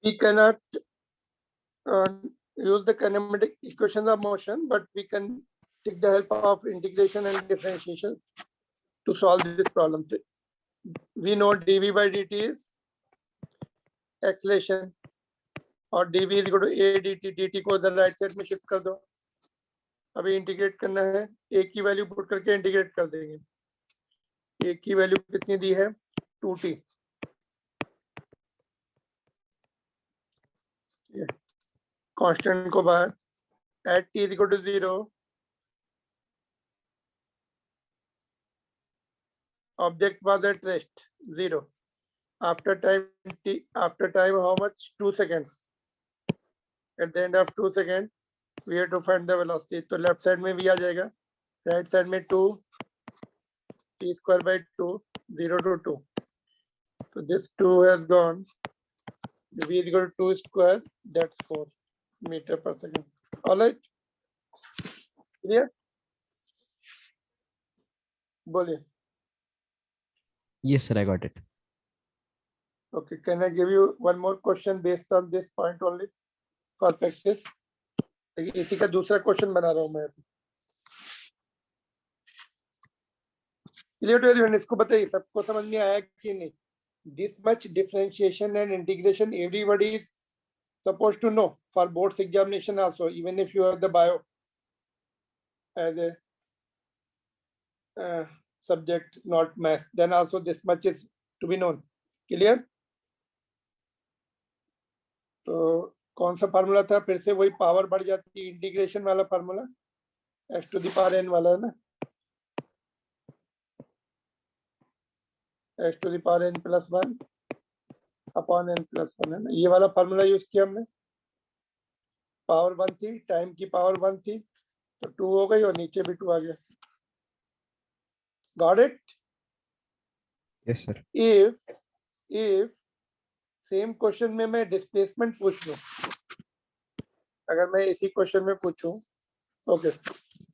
We cannot use the kinematic equations of motion, but we can take the help of integration and differentiation to solve this problem. We know dv by dt is acceleration और dv is equal to a dt. dt को उधर right side में shift कर दो. अभी integrate करना है, a की वैल्यू पुट करके इंटीग्रेट कर देंगे. a की वैल्यू कितनी दी है 2t. कांस्टेंट को बाहर at t is equal to 0. Object was at rest 0. After time t, after time how much? 2 seconds. At the end of 2 seconds, we have to find the velocity. तो left side में v आ जाएगा, right side में 2 t square by 2, 0 to 2. So this 2 has gone. v is equal to 2 square. That's 4 meter per second. All right. Clear? बोलिए. Yes, sir, I got it. Okay, can I give you one more question based on this point only for practice? इसी का दूसरा question बना रहा हूं मैं. Clear to everyone? इसको बताइए, सबको समझ में आया कि नहीं? This much differentiation and integration everybody is supposed to know for board's examination also, even if you have the bio as a subject, not math, then also this much is to be known. Clear? तो कौन सा formula था? फिर से वही power बढ़ जाती है, इंटीग्रेशन वाला formula, x to the power n वाला है ना, x to the power n plus 1 upon n plus 1 है ना. ये वाला फार्मूला यूज किया हमने. पावर 1 थी, टाइम की पावर 1 थी, तो 2 हो गई और नीचे भी 2 आ गया. Got it? Yes, sir. If same question में मैं डिस्प्लेसमेंट पूछ लूं, अगर मैं इसी क्वेश्चन में पूछूं, okay,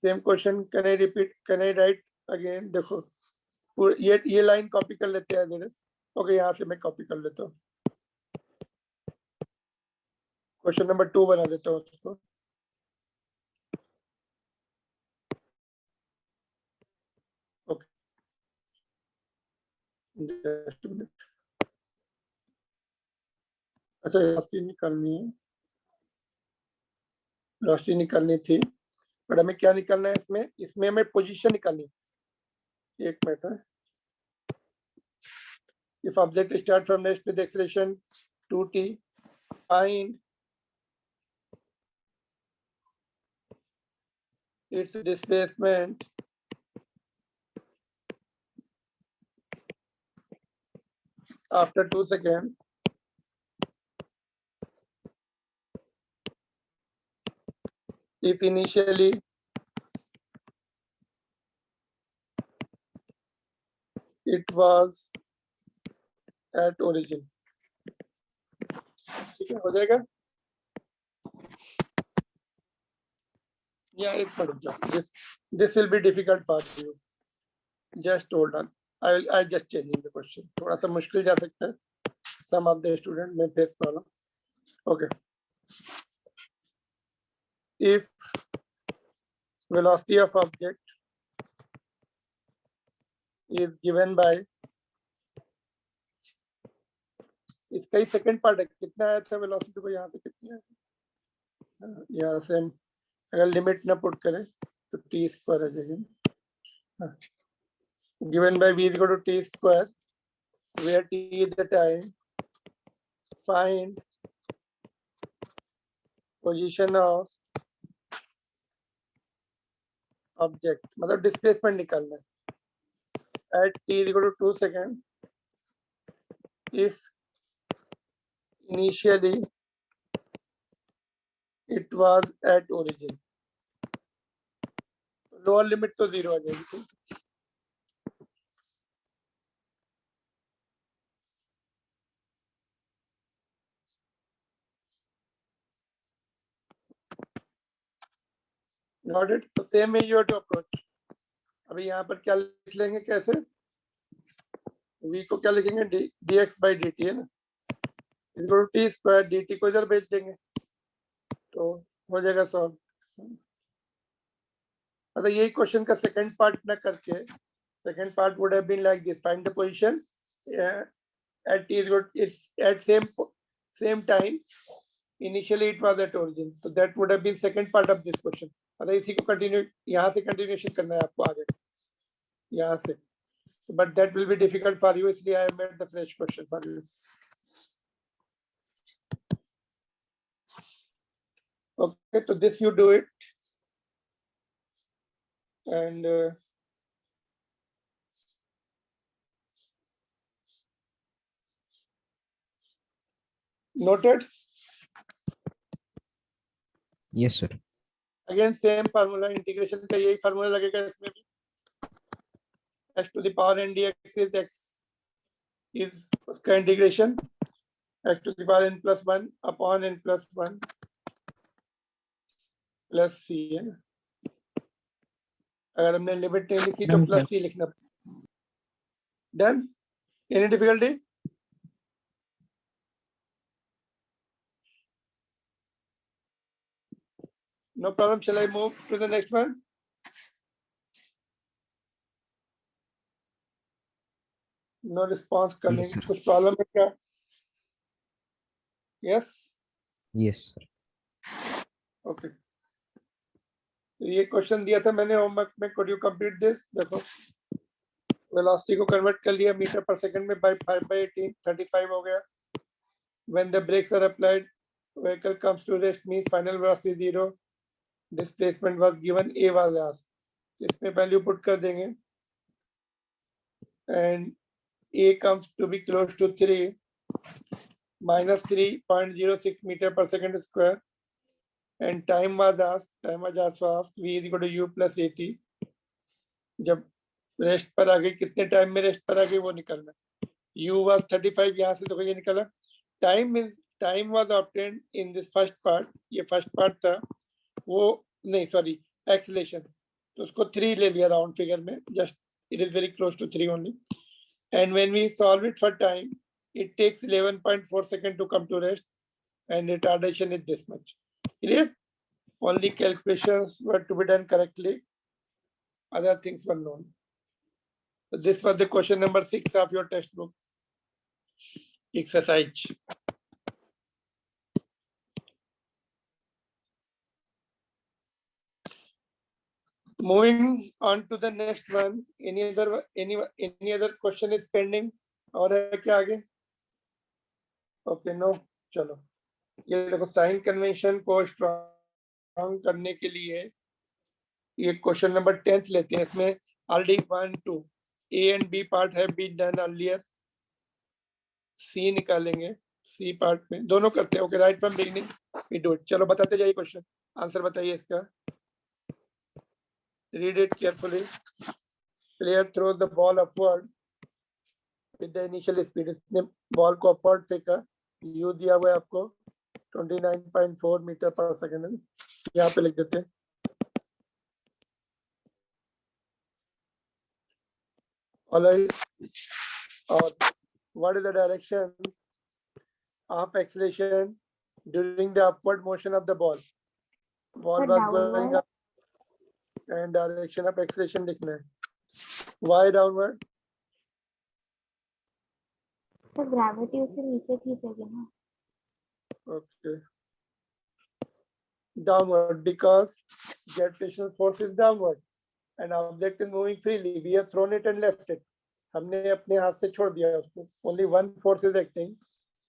same question, can I repeat, can I right again? देखो ये लाइन कॉपी कर लेते हैं इधर. ओके, यहाँ से मैं कॉपी कर लेता हूँ. क्वेश्चन नंबर 2 बना देता हूँ उसको. Okay, just minute. अच्छा, रोशनी निकालनी है, रोशनी निकालनी थी, बट हमें क्या निकालना है इसमें? इसमें हमें पोजीशन निकालनी है. एक मिनट है. If object start from rest with acceleration 2t, find its displacement after 2 seconds if initially it was at origin. ठीक है, हो जाएगा. या एक मिनट जाओ, this will be difficult for you. Just hold on. I just changing the question. थोड़ा सा मुश्किल जा सकता है. Some of the student may face problem. Okay. If velocity of object is given by, इसका ही सेकंड पार्ट है, कितना आया था वेलोसिटी को, यहाँ से कितनी है, यहाँ से हम अगर लिमिट ना पुट करें तो टी स्क्वायर आ जाएगी. Given by v is equal to t square, where t is the time, find position of object, मतलब डिस्प्लेसमेंट निकालना है. at t is equal to 2 seconds if initially it was at origin. Lower limit तो 0 आ जाएगी. Got it? So same way you have to approach. अभी यहाँ पर क्या लिख लेंगे, कैसे v को क्या लिखेंगे, dx by dt है ना. Is equal to t square dt को इधर भेज देंगे तो हो जाएगा सॉल्व। मतलब यही क्वेश्चन का सेकंड पार्ट ना करके second part would have been like this: find the position at t is equal, it's at same time initially it was at origin, so that would have been second part of this question। मतलब इसी को continue यहाँ से continuation करना है आपको आगे यहाँ से, but that will be difficult for you, इसलिए I made the fresh question for you। Okay, so this you do it and noted। Yes, sir. Again same formula, integration का यही फार्मूला लगेगा इसमें भी। x to the power n dx is x is उसका integration x to the power n plus 1 upon n plus 1 plus c है ना। अगर हमने लिमिट नहीं लिखी तो प्लस c लिखना। Done? Any difficulty? No problem. Shall I move to the next one? No response coming. Yes, sir. कुछ problem है क्या? Yes. Yes, sir. Okay. तो ये क्वेश्चन दिया था मैंने होमवर्क में, could you complete this? देखो वेलोसिटी को कन्वर्ट कर लिया मीटर पर सेकंड में by 5/18 35 हो गया। When the brakes are applied, vehicle comes to rest means final velocity 0. Displacement was given, a was asked. इसमें वैल्यू पुट कर देंगे and a comes to be close to 3 minus 3.06 meter per second square and time was asked v is equal to u plus at। जब rest पर आ गई, कितने time में rest पर आ गई वो निकलना। u was 35, यहाँ से देखो ये निकला। Time was obtained in this first part, ये फर्स्ट पार्ट था वो नहीं सॉरी एक्सेलेरेशन, तो उसको 3 ले लिया राउंड फिगर में, just it is very close to 3 only. And when we solve it for time, it takes 11.4 seconds to come to rest and retardation is this much. Clear? Only calculations were to be done correctly, other things were known। So this was the question number 6 of your textbook exercise। Moving on to the next one, any other question is pending और है क्या आगे? Okay, no, चलो ये देखो sign convention को strong करने के लिए ये क्वेश्चन नंबर 10 लेते हैं। इसमें already 1 2 A and B part है बी डन अर्लियर, सी निकालेंगे, सी पार्ट में दोनों करते हैं। Okay, right from beginning we do it. चलो बताते जाइए क्वेश्चन, आंसर बताइए इसका। Read it carefully. Player throw the ball upward with the initial speed, इसने बॉल को अपवर्ड फेंका, यू दिया हुआ है आपको 29.4 मीटर पर सेकंड, यहाँ पे लिख देते हैं। और what is the direction of acceleration during the upward motion of the ball? Ball was going up and direction of acceleration लिखना है। Why downward? तो ग्रेविटी उसे नीचे खींचेगी ना। Okay. Downward because gravitational force is downward and object is moving freely. We have thrown it and left it. हमने अपने हाथ से छोड़ दिया उसको। Only one force is acting,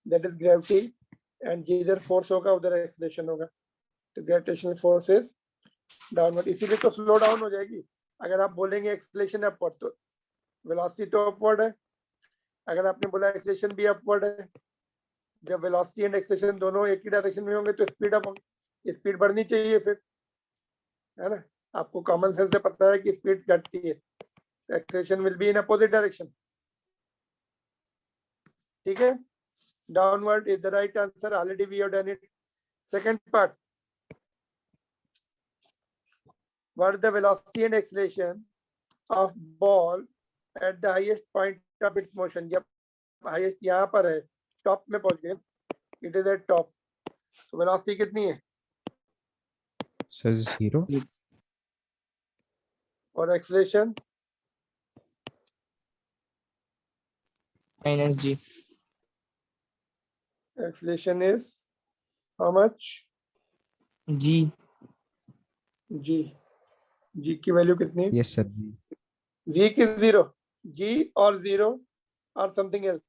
that is gravity, and जिधर force होगा उधर acceleration होगा। तो gravitational force is downward, इसीलिए तो slow down हो जाएगी। अगर आप बोलेंगे acceleration upward तो velocity तो upward है, अगर आपने बोला acceleration भी upward है, जब velocity and acceleration दोनों एक ही डायरेक्शन में होंगे तो स्पीड अप होगी, स्पीड बढ़नी चाहिए फिर, है ना। आपको कॉमन सेंस से पता है कि स्पीड घटती है, acceleration will be in opposite direction। ठीक है, downward is the right answer, already we have done it। Second part, what is the velocity and acceleration of ball at the highest point of its motion? जब highest यहाँ पर है, top में पहुंच गए, It is at top. So velocity कितनी है? Sir, 0. और acceleration? minus g. Acceleration is how much? g. G. G की वैल्यू कितनी? Yes, sir. G की 0. G और 0 or something else.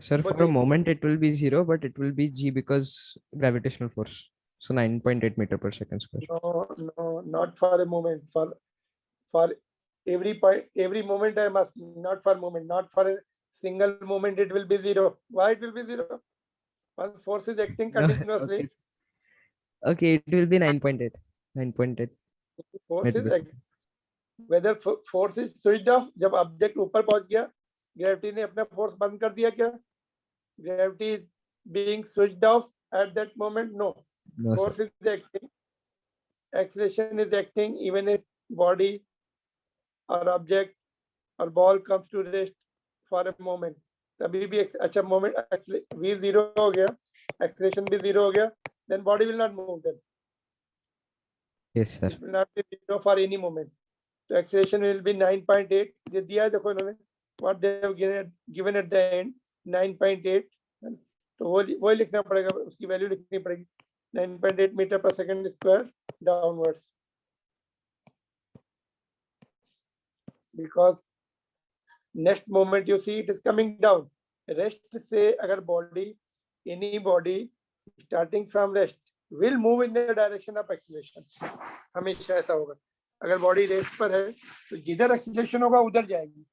Sir, But for a the- moment it will be 0, but it will be g because gravitational force. So 9.8 meter per second square. No, not for a moment. For every point, every moment I must, not for moment, not for a single moment it will be 0. Why it will be 0? Once force is acting No, continuously, okay. Okay, it will be 9.8. 9.8 force is meter. whether force is switched off, जब object ऊपर पहुंच गया, gravity ने अपना force बंद कर दिया क्या? Gravity is being switched off at that moment? No. No, sir. Force is acting, acceleration is acting, even if body or object or ball comes to rest for a moment. तभी भी अच्छा moment v 0 हो गया, acceleration भी 0 हो गया, then body will not move then. Yes, sir. It will not be 0 for any moment. So acceleration will be 9.8. ये दिया है देखो इन्होंने, what they have given at the end 9.8. तो वो लिखना पड़ेगा, उसकी वैल्यू लिखनी पड़ेगी 9.8 मीटर पर second square downwards, because next moment you see it is coming down. Rest से अगर body, any body starting from rest will move in the direction of acceleration. हमेशा ऐसा होगा. अगर body rest पर है तो जिधर acceleration होगा उधर जाएगी.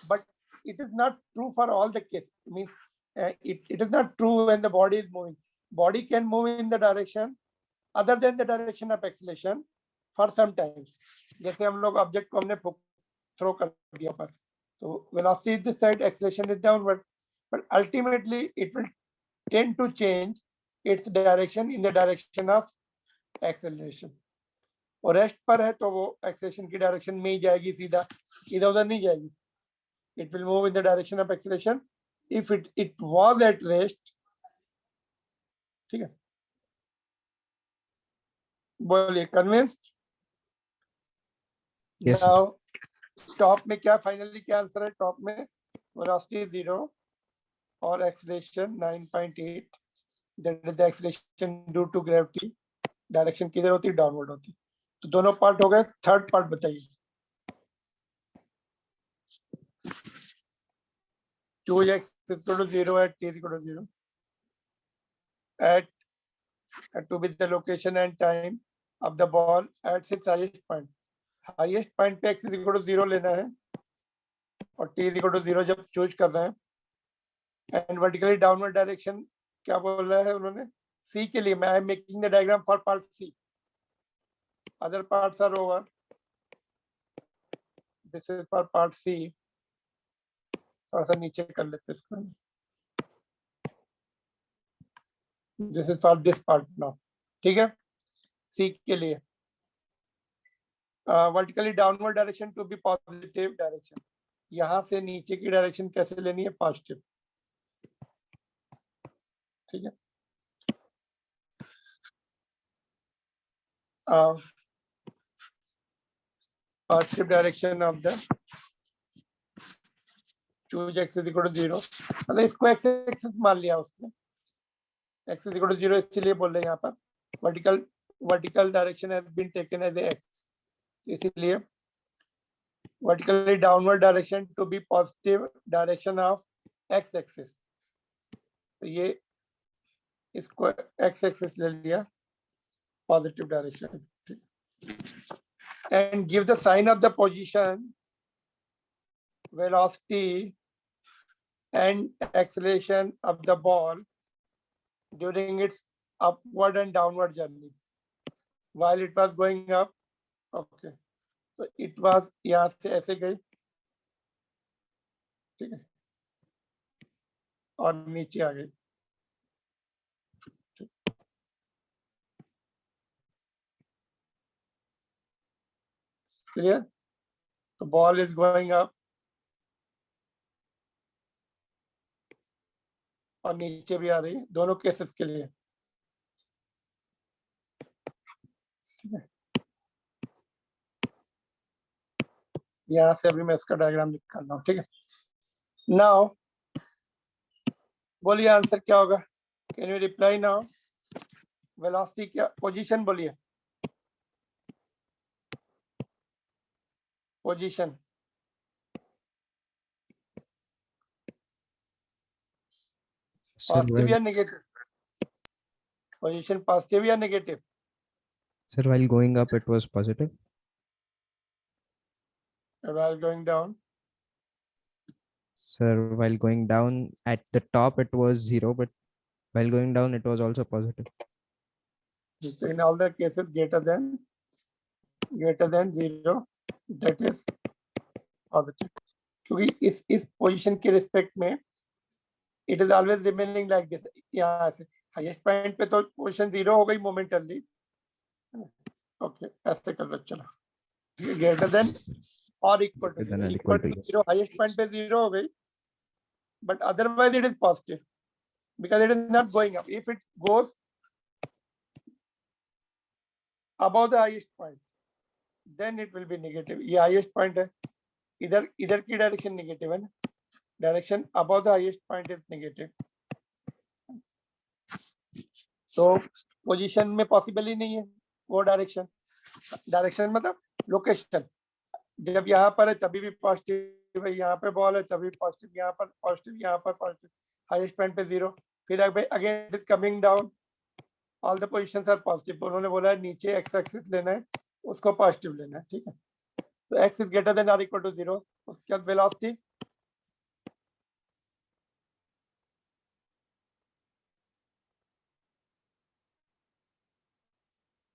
But it is not true for all the case. Means it is not true when the body is moving. Body can move in the direction other than the direction of acceleration for some times. जैसे हम लोग object को हमने throw कर दिया पर, so velocity is this side, acceleration is downward, but ultimately it will tend to change its direction in the direction of acceleration. और rest पर है तो वो एक्सेलेरेशन की डायरेक्शन में ही जाएगी, सीधा इधर उधर नहीं जाएगी. It will move in the direction of acceleration if it was at rest. ठीक है, बोलिए convinced? Yes, sir. Now top में क्या फाइनली क्या आंसर है? टॉप में वेलोसिटी 0 और acceleration 9.8. That is the acceleration due to gravity. Direction किधर होती है? डाउनवर्ड होती. तो दोनों पार्ट हो गए. थर्ड पार्ट बताइए. 2x is equal to 0 at t is equal to 0 at to be the location and time of the ball at its highest point. Highest point पे x is equal to 0 लेना है और t is equal to 0 जब choose करना है. And vertically downward direction क्या बोल रहा है उन्होंने? c के लिए. मैं I am making the diagram for part c. Other parts are over. This is for part c. थोड़ा सा नीचे कर लेते इसको. This is for this part now. ठीक है, c के लिए vertically downward direction to be positive direction. यहां से नीचे की डायरेक्शन कैसे लेनी है? पॉजिटिव. ठीक है, positive direction of the choose x is equal to 0. मतलब इसको x एक्सिस मान लिया उसने. x is equal to 0 इसलिए बोल रहे हैं यहाँ पर vertical direction has been taken as x. इसीलिए vertically downward direction to be positive direction of x axis. तो ये इसको x एक्सिस ले लिया, positive direction. And give the sign of the position, velocity and acceleration of the ball during its upward and downward journey while it was going up. Okay, so it was यहाँ से ऐसे गई. ठीक है, और नीचे आ गई. Clear? The ball is going up. और नीचे भी आ रही है, दोनों केसेस के लिए। यहाँ से अभी मैं इसका डायग्राम निकाल रहा हूँ, ठीक है। नाउ बोलिए आंसर क्या होगा, can you reply now? Velocity क्या, पोजीशन बोलिए, पोजीशन। Sir, पॉजिटिव while, या नेगेटिव? पोजीशन पॉजिटिव या negative? sir, while going up, it was positive. While going down? Sir, while going down at the top, it was 0, but while going down, it was also positive. So in all the cases greater than 0, that is positive. क्योंकि इस position के respect में it is always remaining like this. यहाँ से highest point पे तो position 0 हो गई मोमेंटली। ओके, ऐसे कर लो, चलो। ग्रेटर देन और equal to Greater than or equal to, yes. 0, highest point पे 0 हो गई, but otherwise it is positive because it is not going up. If it goes above the highest point, then it will be negative. ये highest point है, इधर की direction negative है ना, direction above the highest point is negative. तो position में possible ही नहीं है वो डायरेक्शन। डायरेक्शन मतलब लोकेशन, जब यहाँ पर है तभी भी पॉजिटिव है, यहाँ पे बॉल है तभी पॉजिटिव, यहाँ पर पॉजिटिव, यहाँ पर पॉजिटिव, हाईएस्ट पॉइंट पे 0, फिर again it is coming down, all the positions are positive. उन्होंने बोला है नीचे एक्स एक्सिस लेना है, उसको पॉजिटिव लेना है, ठीक है। तो x is greater than or equal to 0, उसके बाद velocity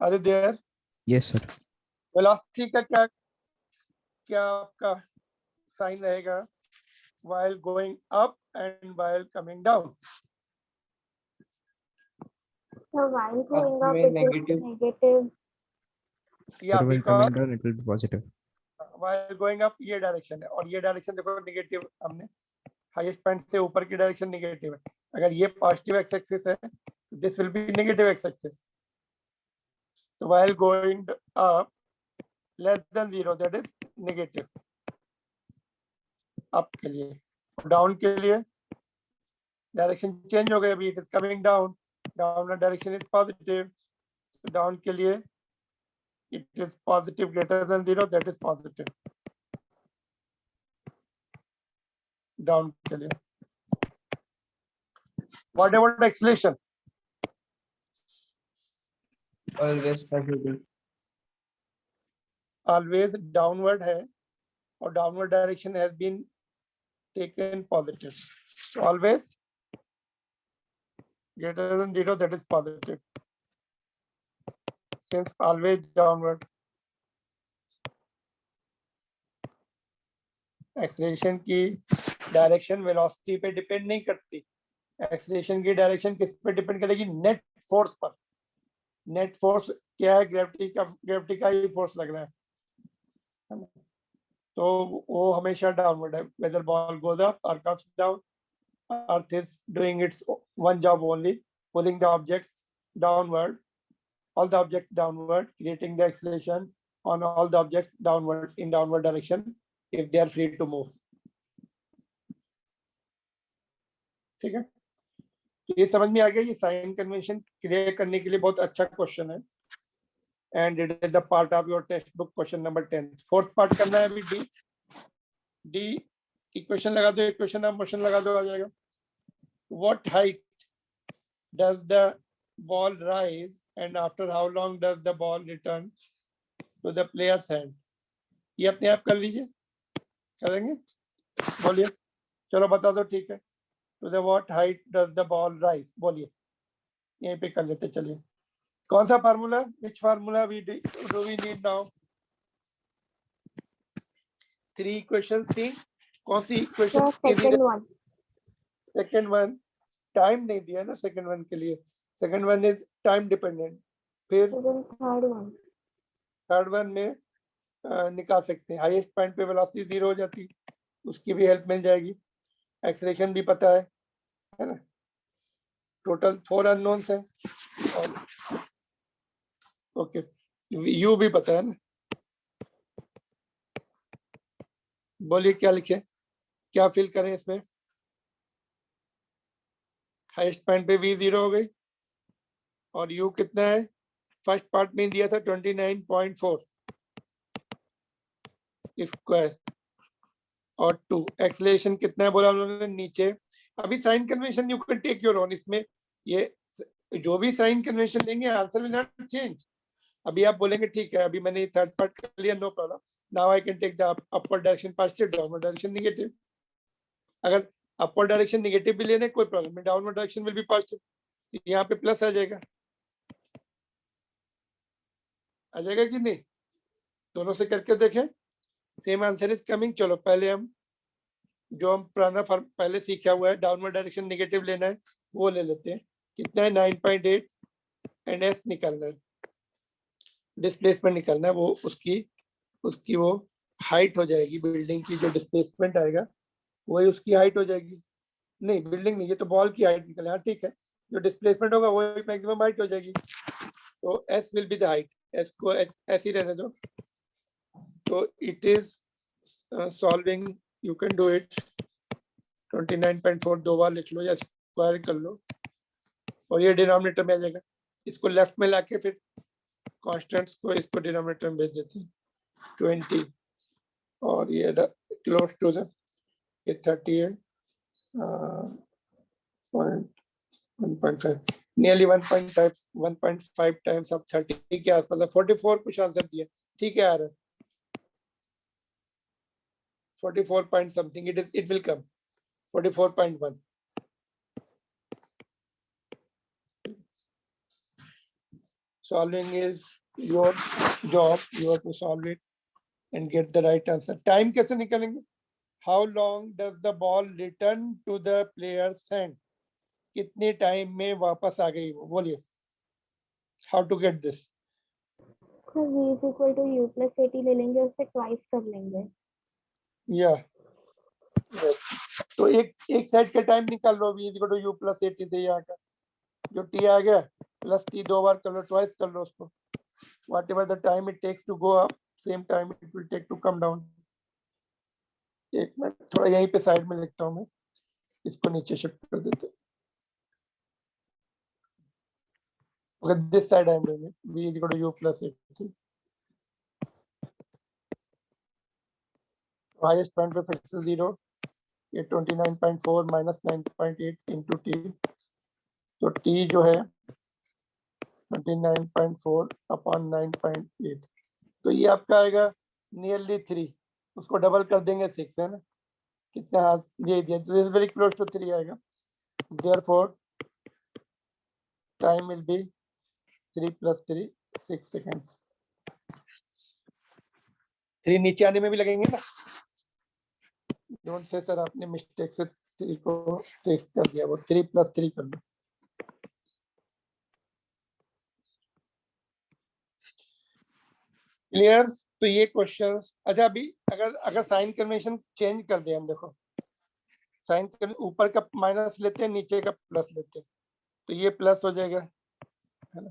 are you there? Yes, sir. Velocity का क्या क्या आपका साइन रहेगा while going up and while coming down? So while going up, में it is negative. negative. या Sir, while because coming down, it will be positive. while going up ये direction है, और ये डायरेक्शन देखो नेगेटिव, हमने highest point से ऊपर की डायरेक्शन नेगेटिव है। अगर ये पॉजिटिव एक्स एक्सिस है, this will be negative x axis. तो while going up less than 0, that is negative up के लिए। डाउन के लिए डायरेक्शन चेंज हो गई, अभी it is coming down, downward direction is positive. Down के लिए it is positive greater than 0, that is positive down के लिए। What about acceleration? Always positive. Always downward है, और downward direction has been taken positive. So always greater than 0, that is positive. Since always downward, acceleration की direction velocity पे depend नहीं करती। Acceleration की direction किस पे डिपेंड करेगी? नेट फोर्स पर। नेट फोर्स क्या है? ग्रेविटी का ही फोर्स लग रहा है ना? तो वो हमेशा डाउनवर्ड है, वेदर बॉल गोज अप और comes down. Earth is doing it's one job only, pulling the objects downward, all the objects downward, creating the acceleration on all the objects downward in downward direction if they are free to move. ठीक है, ये समझ में आ गया। ये sign convention clear करने के लिए बहुत अच्छा क्वेश्चन है, and it is the part of your text book question number 10। Fourth part करना है अभी। डी इक्वेशन लगा दो, इक्वेशन ऑफ मोशन लगा दो, आ जाएगा। What height does the ball rise and after how long does the ball return to the player's hand? ये अपने आप कर लीजिए, करेंगे? बोलिए, चलो बता दो, ठीक है। To the what height does the ball rise? बोलिए, यहीं पे कर लेते। चलिए, कौन सा formula? Which formula we do we need now? 3 equations थी, कौन सी equation? Second one. Second one time नहीं दिया ना सेकंड वन के लिए, second one is time dependent. फिर थर्ड वन में निकाल सकते हैं, हाईएस्ट पॉइंट पे वेलोसिटी 0 हो जाती, उसकी भी हेल्प मिल जाएगी। एक्सेलरेशन भी पता है ना? टोटल 4 अननोन्स हैं। ओके, यू भी पता है ना, बोलिए क्या लिखे, क्या फिल करें इसमें। हाईएस्ट पॉइंट पे v 0 हो गई, और u कितना है, फर्स्ट पार्ट में दिया था 29.4 स्क्वायर, और 2 एक्सेलरेशन कितना है बोला उन्होंने नीचे। अभी sign convention you can take your own, इसमें ये जो भी साइन कन्वेंशन लेंगे आंसर विल नॉट चेंज। अभी आप बोलेंगे ठीक है, अभी मैंने थर्ड पार्ट कर लिया, no problem, now I can take the upper direction positive, downward direction negative. अगर अपर डायरेक्शन नेगेटिव भी लेने कोई प्रॉब्लम नहीं, downward direction will be positive, यहाँ पे प्लस आ जाएगा कि नहीं, दोनों से करके देखें, सेम आंसर इज कमिंग। चलो पहले हम जो हम पुराना फॉर्म पहले सीखा हुआ है, डाउनवर्ड डायरेक्शन नेगेटिव लेना है वो ले लेते हैं। कितना है 9.8, एंड एस निकालना है, डिस्प्लेसमेंट निकालना है, वो उसकी वो हाइट हो जाएगी, बिल्डिंग की जो डिस्प्लेसमेंट आएगा वही उसकी हाइट हो जाएगी। नहीं बिल्डिंग नहीं, ये तो बॉल की हाइट निकले, हाँ ठीक है, जो डिस्प्लेसमेंट होगा वही मैक्सिमम हाइट हो जाएगी। तो S will be the height, S को ऐसे ही रहने दो। तो it is solving, you can do it, 29.4 दो बार लिख लो या स्क्वायर कर लो, और ये डिनोमिनेटर में आ जाएगा। इसको लेफ्ट में लाके फिर कांस्टेंट्स को इसको डिनोमिनेटर में भेज देते हैं, 20, और ये क्लोज टू द, ये 30 है, 1.5, नियरली 1.5 टाइम्स ऑफ 30 के आसपास, 44 कुछ आंसर दिया, ठीक है यार, 44 point something, it will come 44.1। Solving is your job, you have to solve it and get the right answer. Time कैसे निकालेंगे? How long does the ball return to the player's hand? कितने time में वापस आ गई वो, बोलिए। How to get this? v is equal to u plus 80 ले लेंगे, उससे ट्वाइस कर लेंगे। Yeah. Yes. तो एक साइड का टाइम निकाल लो, v is equal to u plus 80 से यहाँ का जो t आ गया प्लस t दो बार कर लो, ट्वाइस कर लो उसको, whatever the time it takes to go up, same time it will take to come down। एक मिनट, थोड़ा यहीं पे साइड में लिखता हूँ मैं, इसको नीचे शिफ्ट कर देते हैं। Okay, this side I am doing it, v is equal to u plus 80, highest point पे फिर से 0, ये 29.4 minus 9.8 into t, तो t जो है 29.4 upon 9.8, तो ये आपका आएगा नियरली 3, उसको डबल कर देंगे 6 है ना, कितना ये दिया, तो दिस वेरी क्लोज टू 3 आएगा, therefore time will be 3 plus 3 6 seconds। 3 नीचे आने में भी लगेंगे ना, डोंट से सर आपने मिस्टेक से 3 को 6 कर दिया, वो 3 plus 3 कर दो। क्लियर? तो ये क्वेश्चंस, अच्छा अभी अगर साइन कन्वेंशन चेंज कर दे, हम देखो साइन ऊपर का माइनस लेते हैं, नीचे का प्लस लेते हैं, तो ये प्लस हो जाएगा, है ना,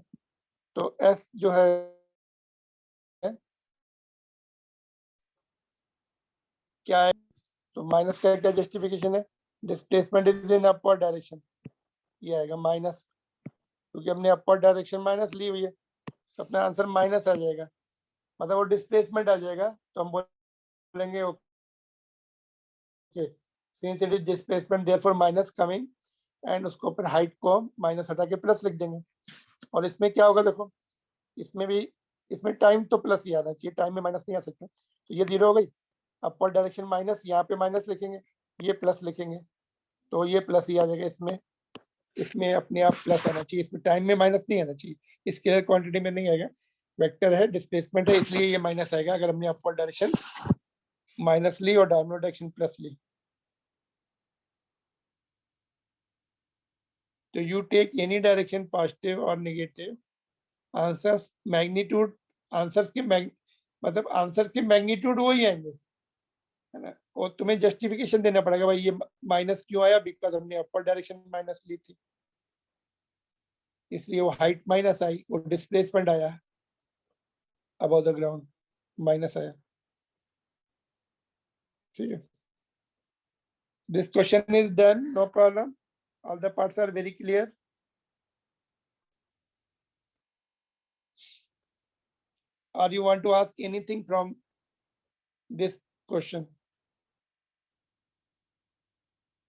तो एस जो है क्या है, तो माइनस का क्या जस्टिफिकेशन है, displacement is in upward direction, ये आएगा माइनस, क्योंकि हमने अपवर्ड डायरेक्शन माइनस ली हुई है, तो अपना आंसर माइनस आ जाएगा, मतलब वो डिस्प्लेसमेंट आ जाएगा, तो हम बोलेंगे okay, since it is displacement therefore minus coming, and उसको फिर हाइट को माइनस हटा के प्लस लिख देंगे। और इसमें क्या होगा देखो, इसमें भी, इसमें टाइम तो प्लस ही आना चाहिए, टाइम में माइनस नहीं आ सकता, तो ये 0 हो गई, अपवर्ड डायरेक्शन माइनस, यहाँ पे माइनस लिखेंगे, ये प्लस लिखेंगे, तो ये प्लस ही आ जाएगा, इसमें अपने आप प्लस आना चाहिए, इसमें टाइम में माइनस नहीं आना चाहिए, स्केलर क्वांटिटी में नहीं आएगा, वेक्टर है, डिस्प्लेसमेंट है, इसलिए ये माइनस आएगा अगर हमने अपवर्ड डायरेक्शन माइनस ली और डाउनवर्ड डायरेक्शन प्लस ली। तो you take any direction positive और नेगेटिव, आंसर्स मैग्नीट्यूड, आंसर्स के मतलब आंसर के मैग्नीट्यूड वही आएंगे, है ना, और तुम्हें जस्टिफिकेशन देना पड़ेगा भाई ये माइनस क्यों आया, बिकॉज हमने अपर डायरेक्शन माइनस ली थी। इसलिए वो हाइट माइनस आई, वो डिस्प्लेसमेंट आया अबव द ग्राउंड, माइनस आया। ठीक है, this question is done, no problem, all the parts are very clear. Or you want to ask anything from this question?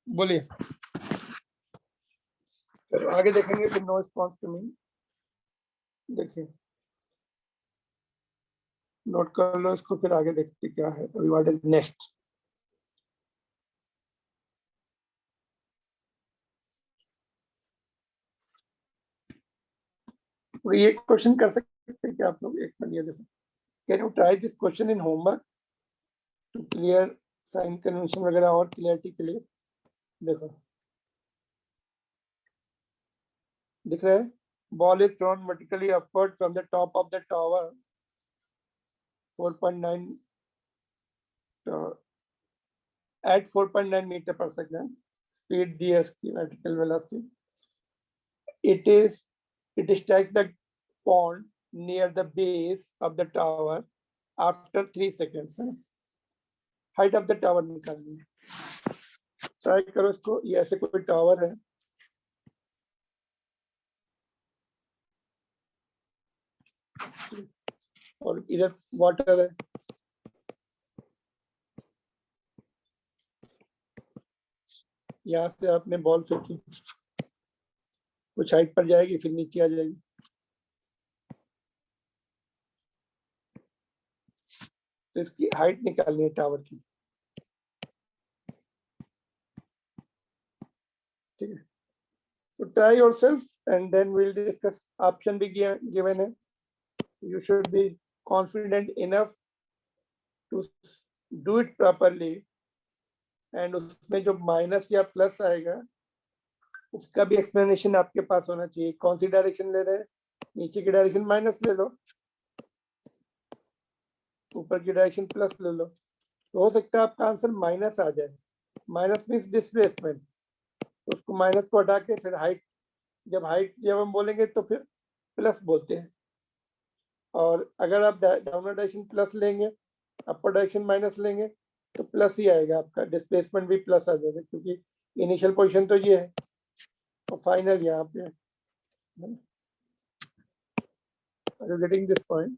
बोलिए। चलो आगे देखेंगे, फिर नो रिस्पॉन्स टू मी। देखिए, नोट कर लो इसको, फिर आगे देखते क्या है। अभी व्हाट इज नेक्स्ट। ये क्वेश्चन कर सकते हैं क्या आप लोग? एक मिनट, ये देखो, can you try this question in homework to clear sign convention वगैरह और क्लियरिटी के लिए। देखो, दिख रहा है, ball is thrown vertically upward from the top of the tower 4.9 at 4.9 meter per second, speed ds की vertical velocity. It strikes the pond near the base of the tower after 3 seconds. Height of the tower निकालनी है। Try करो इसको। ये ऐसे कोई tower है, और इधर वाटर है। यहाँ से आपने बॉल फेंकी, कुछ हाइट पर जाएगी, फिर नीचे आ जाएगी। तो इसकी हाइट निकालनी है टावर की। ठीक है, तो try yourself and then we will discuss. Option भी गिवन है, you should be confident enough to do it properly, and उसमें जो माइनस या प्लस आएगा उसका भी एक्सप्लेनेशन आपके पास होना चाहिए। कौन सी डायरेक्शन ले रहे हैं, नीचे की डायरेक्शन माइनस ले लो, ऊपर की डायरेक्शन प्लस ले लो, तो हो सकता है आपका आंसर माइनस आ जाए। माइनस मीन्स डिस्प्लेसमेंट, उसको माइनस को हटा के फिर हाइट, जब हम बोलेंगे तो फिर प्लस बोलते हैं। और अगर आप डाउनवर्ड डायरेक्शन प्लस लेंगे, अपर डायरेक्शन माइनस लेंगे, तो प्लस ही आएगा आपका, डिस्प्लेसमेंट भी प्लस आ जाएगा, क्योंकि इनिशियल पोजीशन तो ये है और फाइनल यहाँ पे है। Are you getting this point?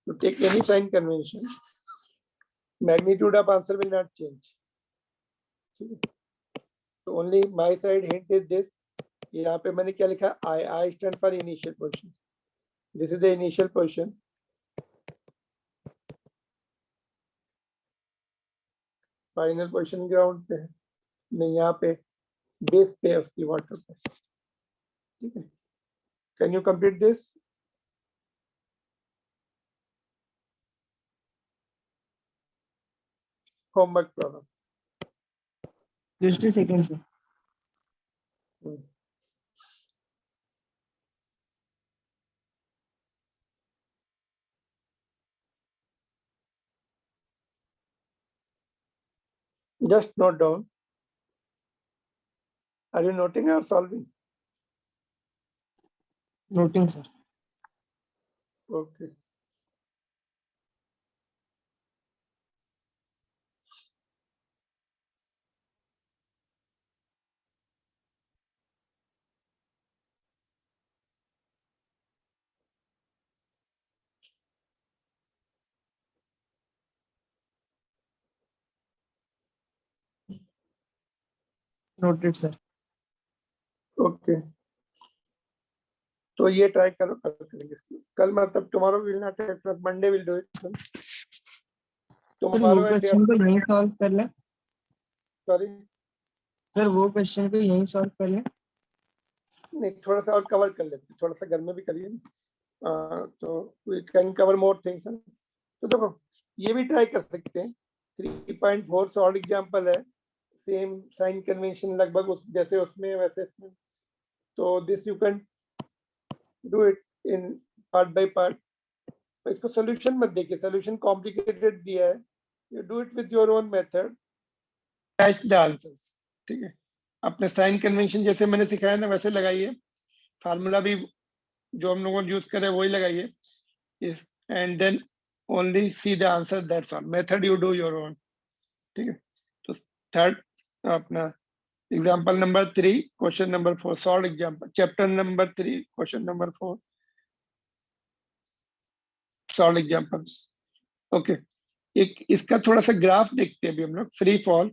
To take any sign convention, magnitude of answer will not change. So only my side hint is this. यहाँ पे मैंने क्या लिखा, I stand for initial position. This is the initial position. Final position ground पे है, नहीं यहाँ पे बेस पे है उसकी, वाटर पे। ठीक है, can you complete this? Homework problem. Just a second, sir. Just note down. Are you noting or solving? Noting, sir. Okay. Noted, sir. Okay, तो ये ट्राई करो, कल करेंगे इसको। कल मतलब tomorrow will not, Monday will do it. Sir tomorrow वो and question को यहीं सॉल्व कर लें। सॉरी, सर वो क्वेश्चन को यहीं सॉल्व कर लें। नहीं, थोड़ा सा और कवर कर लेते, थोड़ा सा घर में भी करिए ना, तो we can cover more things. तो देखो, ये भी ट्राई कर सकते हैं। 3.4 सॉल्व एग्जांपल है, सेम साइन कन्वेंशन लगभग उस जैसे उसमें वैसे इसमें। तो this you can do it in part by part. इसको सोल्यूशन मत देखिए, सोल्यूशन कॉम्प्लिकेटेड दिया है, you do it with your own method, catch the answers. ठीक है, अपने साइन कन्वेंशन जैसे मैंने सिखाया ना वैसे लगाइए, फार्मूला भी जो हम लोगों ने यूज करे वही लगाइए इस, and then only see the answer, that's all. Method you do your own, ठीक है। तो थर्ड अपना example number 3 question number 4 solve example, chapter number 3 question number 4 solve example. Okay, एक इसका थोड़ा सा ग्राफ देखते हैं अभी हम लोग। Free fall,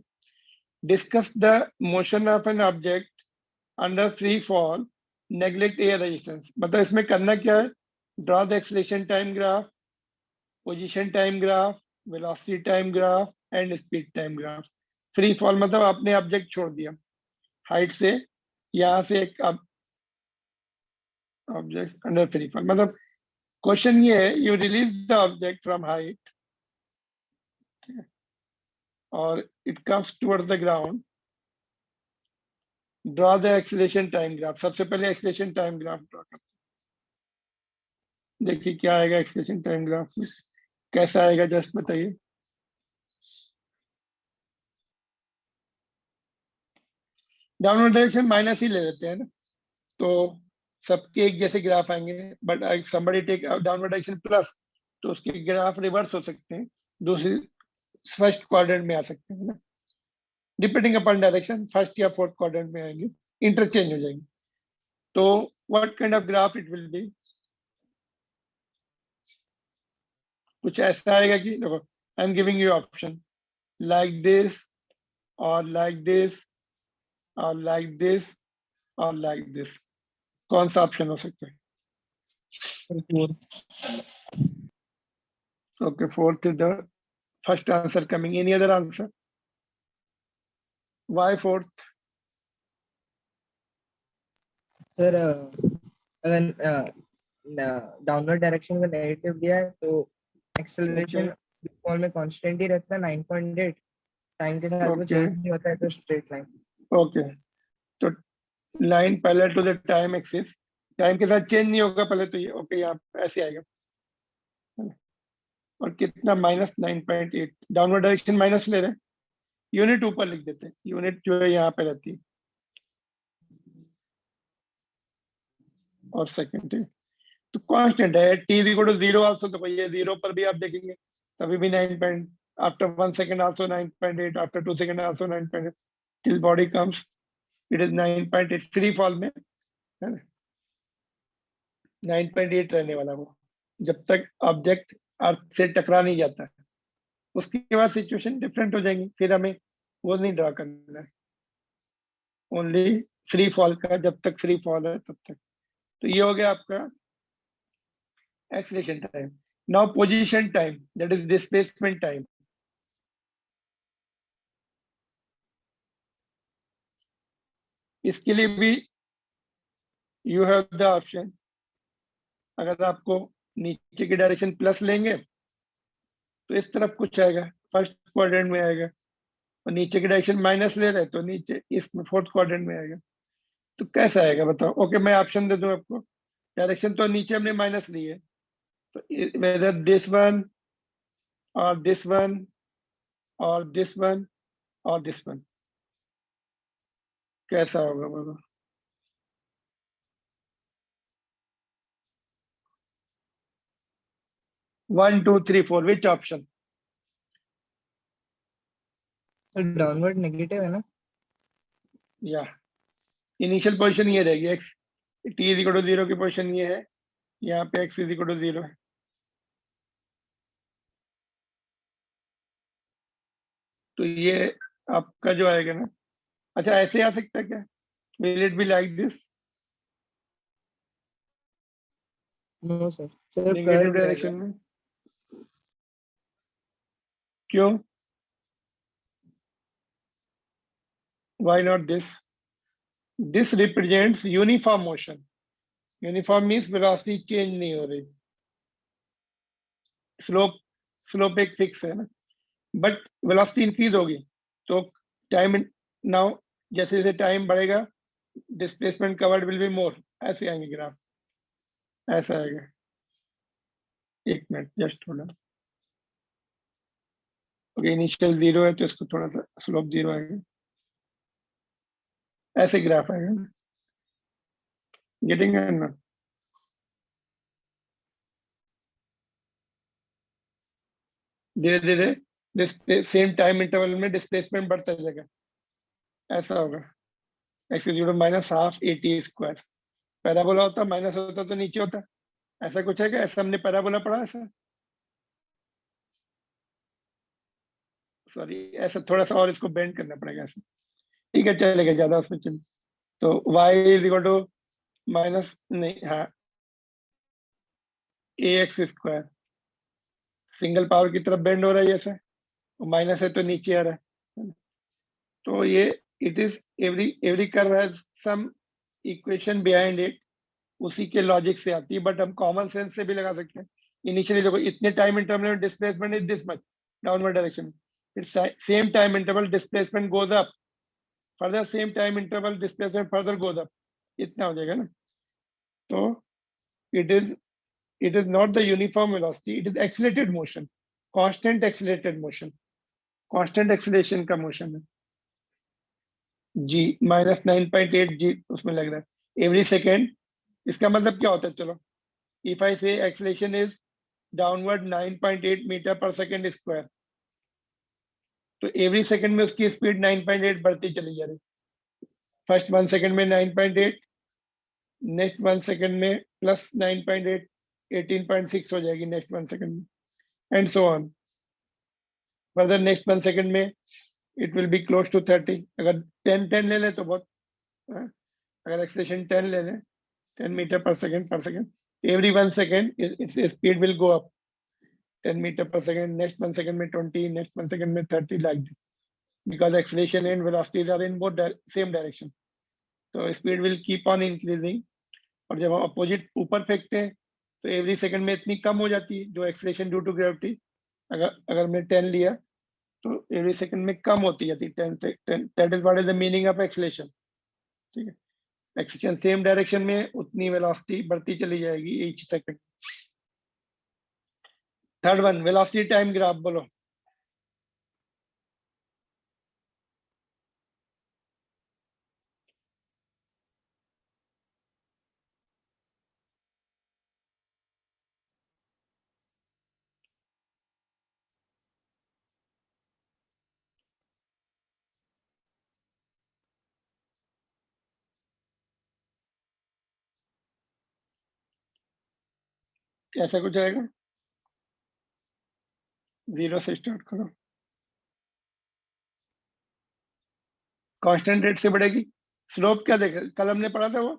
discuss the motion of an object under free fall, neglect air resistance. मतलब इसमें करना क्या है, draw the acceleration time graph, position time graph, velocity time graph and speed time graph. Free fall मतलब आपने object छोड़ दिया height से, यहाँ से एक ऑब्जेक्ट अंडर फ्री फॉल, मतलब क्वेश्चन ये है, you release the object from height और it comes towards the ground, draw the acceleration time graph. सबसे पहले एक्सीलरेशन टाइम ग्राफ ड्रॉ करते हैं। देखिए क्या आएगा एक्सीलरेशन टाइम ग्राफ में, कैसा आएगा जस्ट बताइए। डाउनवर्ड डायरेक्शन माइनस ही ले लेते हैं ना, तो सबके एक जैसे ग्राफ आएंगे, but somebody take downward direction plus, तो उसके ग्राफ रिवर्स हो सकते हैं, दूसरी फर्स्ट क्वाड्रेंट में आ सकते हैं ना, डिपेंडिंग अपॉन डायरेक्शन फर्स्ट या फोर्थ क्वाड्रेंट में आएंगे, इंटरचेंज हो जाएंगे। तो what kind of graph it will B, कुछ ऐसा आएगा कि देखो, आई am giving you option like this और लाइक दिस और लाइक दिस और लाइक दिस। कौन सा ऑप्शन हो सकता है? Okay, fourth is the first answer coming. Any other answer? Why fourth? Sir अगर डाउनवर्ड डायरेक्शन का नेगेटिव दिया है तो एक्सेलरेशन फॉल में कांस्टेंट ही रहता है 9.8, टाइम के साथ वो Okay. चेंज नहीं होता है, तो स्ट्रेट लाइन। Okay. तो line parallel to the time axis, time के साथ चेंज नहीं होगा पहले तो ये, ओके यहाँ ऐसे आएगा। और कितना, -9.8, डाउनवर्ड डायरेक्शन माइनस ले रहे हैं, यूनिट ऊपर लिख देते हैं, यूनिट जो है यहाँ पे रहती है और सेकंड है, तो कांस्टेंट है। T is equal to 0 also, तो ये 0 पर भी आप देखेंगे तभी भी 9 point, after 1 second also 9.8, after 2 second also 9.8, till body comes it is 9.8। Free fall में है ना 9.8 रहने वाला वो, जब तक ऑब्जेक्ट अर्थ से टकरा नहीं जाता है। उसके बाद सिचुएशन डिफरेंट हो जाएंगी, फिर हमें वो नहीं ड्रा करना है, ओनली फ्री फॉल का, जब तक फ्री फॉल है तब तक। तो ये हो गया आपका acceleration time. Now position time, that is displacement time. इसके लिए भी यू हैव द ऑप्शन, अगर आपको नीचे की डायरेक्शन प्लस लेंगे तो इस तरफ कुछ आएगा, फर्स्ट क्वाड्रेंट में आएगा, और नीचे की डायरेक्शन माइनस ले रहे तो नीचे इसमें फोर्थ क्वाड्रेंट में आएगा। तो कैसा आएगा बताओ? ओके, मैं ऑप्शन दे दूं आपको। डायरेक्शन तो नीचे हमने माइनस ली है, तो वेदर दिस वन और दिस वन और दिस वन और दिस वन, कैसा होगा बताओ? One two three four, which option? Sir downward negative है ना? या इनिशियल पोजीशन ये रहेगी, x t is equal to 0 की पोजीशन ये है, यहाँ पे एक्स इज इक्वल टू 0 है। तो ये आपका जो आएगा ना, अच्छा ऐसे आ सकता है क्या? Will it be like this, no sir, सिर्फ नेगेटिव कर्व डायरेक्शन में? क्यों? Why not this? This represents uniform motion. Uniform means velocity change नहीं हो रही, स्लोप स्लोप एक फिक्स है ना, बट वेलोसिटी इंक्रीज होगी तो टाइम, नाउ जैसे जैसे टाइम बढ़ेगा displacement covered will be more, ऐसे आएंगे ग्राफ, ऐसा आएगा। एक मिनट जस्ट थोड़ा, ओके इनिशियल 0 है तो इसको थोड़ा सा स्लोप 0 आएगा, ऐसे ग्राफ आएगा। गेटिंग है ना? धीरे धीरे सेम टाइम इंटरवल में डिस्प्लेसमेंट बढ़ता जाएगा, ऐसा होगा। x is minus half AT square. Parabola होता माइनस होता तो नीचे होता, ऐसा कुछ है क्या? ऐसा हमने पैराबोला पढ़ा ऐसा? सॉरी, ऐसा थोड़ा सा और इसको बेंड करना पड़ेगा ऐसा। ठीक है, चलेगा, ज्यादा उसमें चल। तो y is equal to minus, नहीं, हाँ, AX स्क्वायर सिंगल पावर की तरफ बेंड हो रहा है ऐसा, माइनस है तो नीचे आ रहा है। तो ये it is every curve has some equation behind it, उसी के लॉजिक से आती है, बट हम कॉमन सेंस से भी लगा सकते हैं। इनिशियली देखो, इतने टाइम इंटरवल में displacement is this much downward direction, it's same time interval displacement goes up, further same time interval displacement further goes up, इतना हो जाएगा ना। तो it is not the uniform velocity, it is accelerated motion, constant accelerated motion, constant acceleration का motion है। g minus 9.8 g उसमें लग रहा है एवरी सेकेंड। इसका मतलब क्या होता है? चलो, इफ आई से acceleration is downward 9.8 metre per second square, तो एवरी सेकेंड में उसकी स्पीड 9.8 बढ़ती चली जा रही। फर्स्ट 1 सेकेंड में 9.8, नेक्स्ट 1 सेकेंड में प्लस 9.8, 18.6 हो जाएगी नेक्स्ट 1 सेकेंड में, and so on. Further next 1 second में it will be close to 30। अगर 10 ले ले तो बहुत, अगर एक्सेलरेशन 10 ले लें, 10 metre per second, every 1 second it's speed will go up 10 metre per second, next 1 second में 20, नेक्स्ट 1 सेकेंड में 30, like this, because acceleration and velocities are in both same direction. तो speed will keep on increasing, और जब हम opposite ऊपर फेंकते हैं तो एवरी सेकेंड में इतनी कम हो जाती है जो एक्सेलरेशन ड्यू टू ग्रेविटी। अगर मैं 10 लिया तो एवरी सेकंड में कम होती जाती है 10 से 10, that is what is the meaning of acceleration. ठीक है, एक्सेलरेशन सेम डायरेक्शन में उतनी वेलोसिटी बढ़ती चली जाएगी each second. Third one, velocity time graph, बोलो। ऐसा कुछ आएगा, 0 से स्टार्ट करो, कांस्टेंट रेट से बढ़ेगी। स्लोप क्या देखे, कल हमने पढ़ा था वो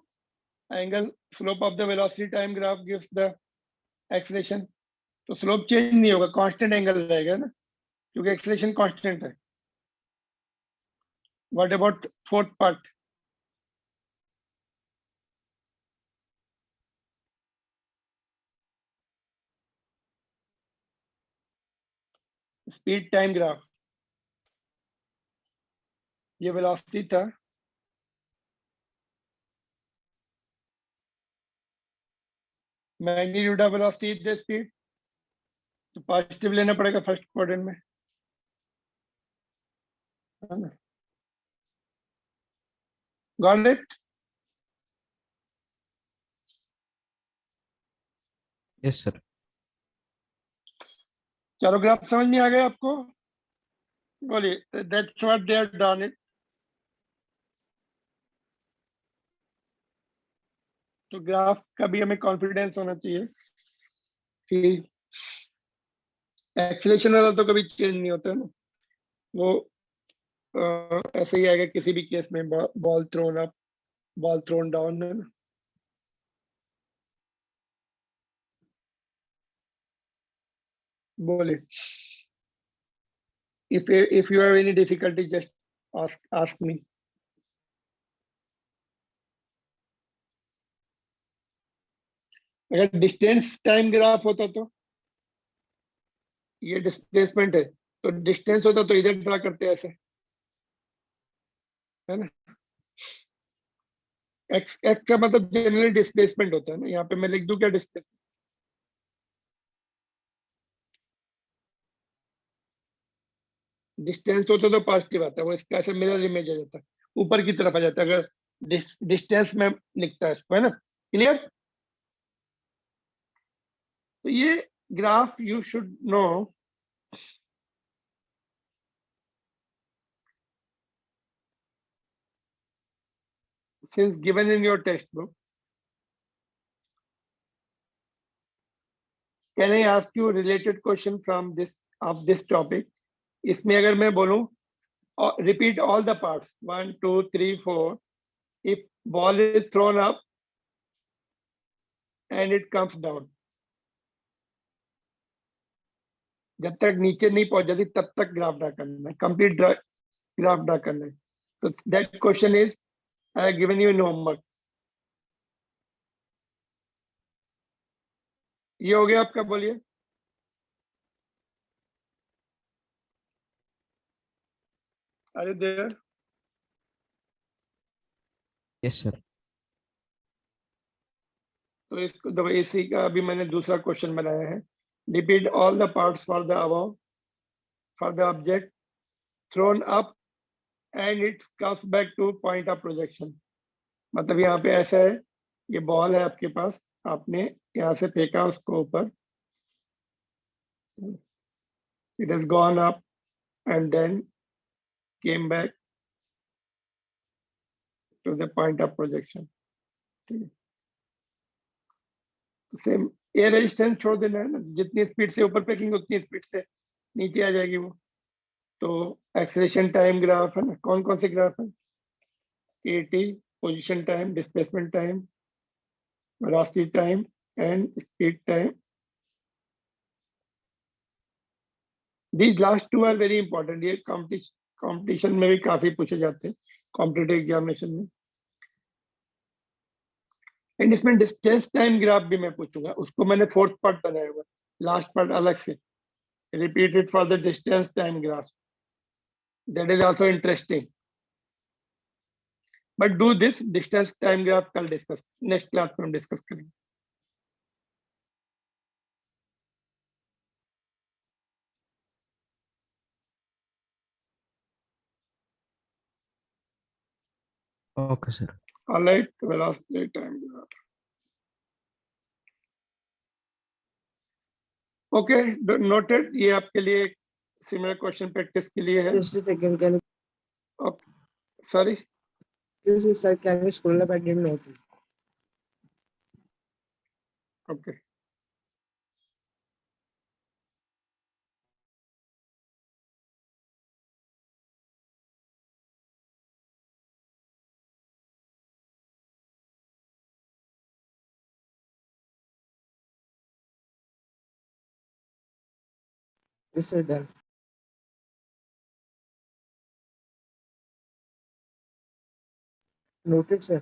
angle, slope of the velocity time graph gives the acceleration. तो स्लोप चेंज नहीं होगा, कांस्टेंट एंगल रहेगा ना, क्योंकि एक्सेलरेशन कांस्टेंट है। What about fourth part? Speed time graph, ये वेलोसिटी था, magnitude of velocity is the speed, तो पॉजिटिव लेना पड़ेगा फर्स्ट क्वाड्रेंट में, है ना? Got it? Yes, sir. चारों ग्राफ समझ में आ गए आपको? बोलिए, that's what they have done it. तो ग्राफ का भी हमें कॉन्फिडेंस होना चाहिए कि एक्सेलरेशन वाला तो कभी चेंज नहीं होता है ना, वो ऐसे ही आएगा किसी भी केस में, ball thrown up, ball thrown down, है ना। बोलिए, if you have any difficulty just ask me. अगर डिस्टेंस टाइम ग्राफ होता तो, ये डिस्प्लेसमेंट है, तो डिस्टेंस होता तो इधर ड्रा करते ऐसे, है ना। एक्स का मतलब जनरली डिस्प्लेसमेंट होता है ना, यहाँ पे मैं लिख दूं क्या डिस्प्लेसमेंट? डिस्टेंस होता तो पॉजिटिव आता है, वो इसका ऐसे मिरर इमेज आ जाता है, ऊपर की तरफ आ जाता है। अगर डिस्टेंस में लिखता है इसको, है ना, क्लियर? तो ये graph you should know, since given in your textbook. Can I ask you a related question from this topic? इसमें अगर मैं बोलूं, repeat all the parts 1 2 3 4. If ball is thrown up and it comes down, जब तक नीचे नहीं पहुंच जाती तब तक ग्राफ ड्रा करना है, कंप्लीट ग्राफ ड्रा करना है. तो that question is I have given you in homework. ये हो गया आपका, बोलिए. अरे देयर. Yes, sir. तो इसको तो इसी का अभी मैंने दूसरा क्वेश्चन बनाया है. Repeat all the parts for the above for the object throne up and it's comes back two point of projection. मतलब यहाँ पे ऐसा है, ये बॉल है आपके पास, आपने यहाँ से फेंका उसको ऊपर, it has gone up and then came back to the point of projection. Same air resistance छोड़ देना है ना, जितनी स्पीड से ऊपर फेंकेंगे उतनी स्पीड से नीचे आ जाएगी वो. तो एक्सेलरेशन टाइम ग्राफ है ना, कौन कौन से ग्राफ है? Eighty, position time, displacement time, velocity time and speed time. These last two are very important. ये कंपटीशन में भी काफी पूछे जाते हैं, कॉम्पिटेटिव एग्जामिनेशन में. एंड इसमें डिस्टेंस टाइम ग्राफ भी मैं पूछूंगा, उसको मैंने फोर्थ पार्ट बनाया हुआ, लास्ट पार्ट अलग से. Repeated for the distance time graph, that is also interesting. But do this distance time graph कल डिस्कस, नेक्स्ट क्लास में हम डिस्कस करेंगे. Okay, sir. Alright, velocity time graph. Okay, noted. ये आपके लिए सिमिलर क्वेश्चन प्रैक्टिस के लिए है. Just a second, can sorry. you, sir, can you scroll up? I didn't notice. Okay. Yes, sir, done. Noted, sir.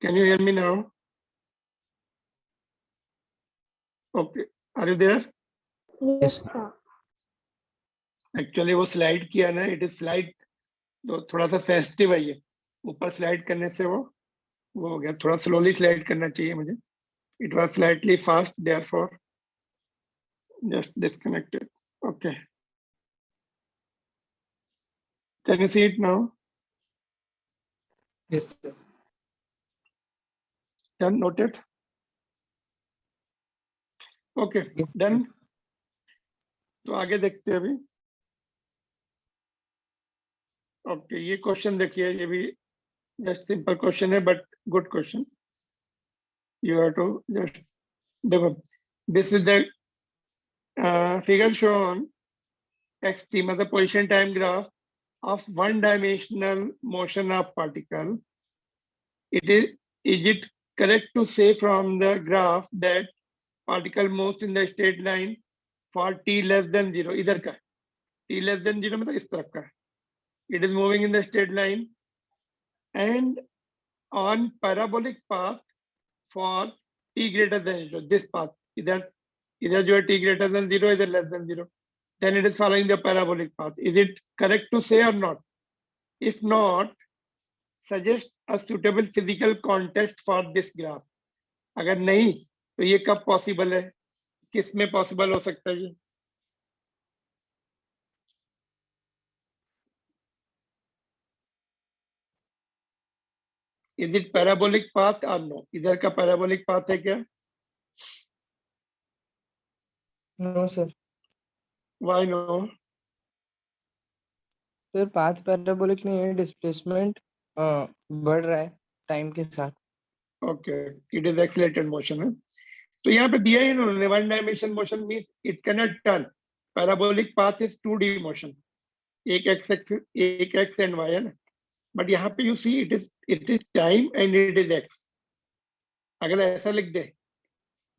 Can you hear me now? Okay. Are you there? Yes, Yes. sir. Actually वो slide किया ना, it is slide, तो थोड़ा सा sensitive है ये, ऊपर slide करने से वो हो गया, थोड़ा स्लोली स्लाइड करना चाहिए मुझे, it was slightly fast therefore just disconnected. Okay, can you see it now? Yes, sir. Done, noted. Okay, Yes, done. तो आगे देखते हैं अभी. ओके, ये क्वेश्चन देखिए, ये भी जस्ट सिंपल क्वेश्चन है but good question. You have to just देखो, this is the figure shown xt as a position time graph of one dimensional motion of particle. Is it correct to say from the graph that particle moves in the straight line for t less than 0? इधर का t less than 0 मतलब इस तरफ का, it is moving in the straight line and on parabolic path for t greater than 0. This path, इधर जो है t greater than 0, इधर less than 0, then it is following the parabolic path. Is it correct to say or not? If not, suggest a suitable physical context for this graph. अगर नहीं तो ये कब possible है, किस में पॉसिबल हो सकता है ये? Is it parabolic path or no? इधर का parabolic path है क्या? No, sir. Why no? Sir path parabolic नहीं है, डिस्प्लेसमेंट बढ़ रहा है टाइम के साथ. Okay, it is accelerated motion है. तो यहाँ पे दिया ही इन्होंने, one dimension motion means it cannot turn. Parabolic path is 2D motion. एक x axis, एक x and y है ना. But यहाँ पे you see it is time and it is x. अगर ऐसा लिख दे